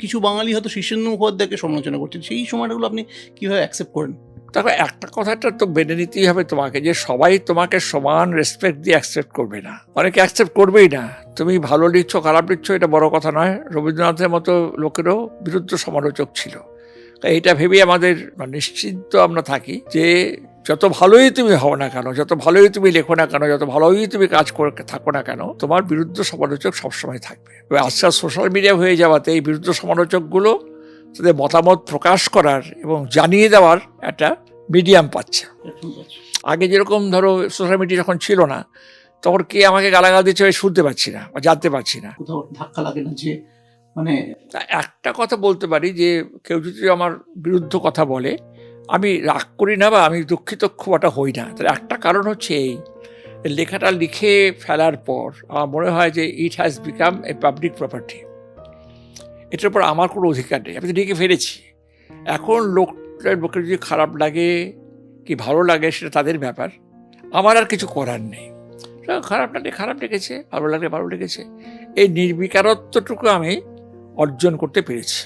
কিছু বাঙালি হয়তো শীর্ষেন্দু মুখোপাধ্যায়কে সমালোচনা করছেন, সেই সময়গুলো আপনি কিভাবে অ্যাকসেপ্ট করেন? তারপর একটা কথাটা তো মেনে নিতেই হবে তোমাকে, যে সবাই তোমাকে সমান রেসপেক্ট দিয়ে অ্যাকসেপ্ট করবে না, অনেকে অ্যাকসেপ্ট করবেই না। তুমি ভালো লিখছো খারাপ লিখছো এটা বড় কথা নয়, রবীন্দ্রনাথের মতো লোকেরও বিরুদ্ধ সমালোচক ছিল। এইটা ভেবেই আমাদের নিশ্চিন্ত আমরা থাকি যে যত ভালোই তুমি হও না কেন, যত ভালোই তুমি লেখো না কেন, যত ভালোই তুমি কাজ করে থাকো না কেন, তোমার বিরুদ্ধ সমালোচক সবসময় থাকবে। আজকাল সোশ্যাল মিডিয়া হয়ে যাওয়াতে এই বিরুদ্ধ সমালোচকগুলো তাদের মতামত প্রকাশ করার এবং জানিয়ে দেওয়ার একটা মিডিয়াম পাচ্ছে। আগে যেরকম ধরো সোশ্যাল মিডিয়া যখন ছিল না, তখন কে আমাকে গালাগাল দিচ্ছে শুনতে পাচ্ছি না বা জানতে পারছি না। কোথাও ধাক্কা লাগে না যে একটা কথা বলতে পারি যে কেউ যদি আমার বিরুদ্ধ কথা বলে আমি রাগ করি না বা আমি দুঃখিত খুব একটা হই না। তার একটা কারণ হচ্ছে এই লেখাটা লিখে ফেলার পর আমার মনে হয় যে it has become a public property, এটার উপর আমার কোনো অধিকার নেই। আমি তো লিখে ফেলেছি, এখন লোকের যদি খারাপ লাগে কি ভালো লাগে সেটা তাদের ব্যাপার, আমার আর কিছু করার নেই। খারাপ লাগলে খারাপ লেগেছে, ভালো লাগলে ভালো লেগেছে, এই নির্বিকারত্বটুকু আমি অর্জন করতে পেরেছি।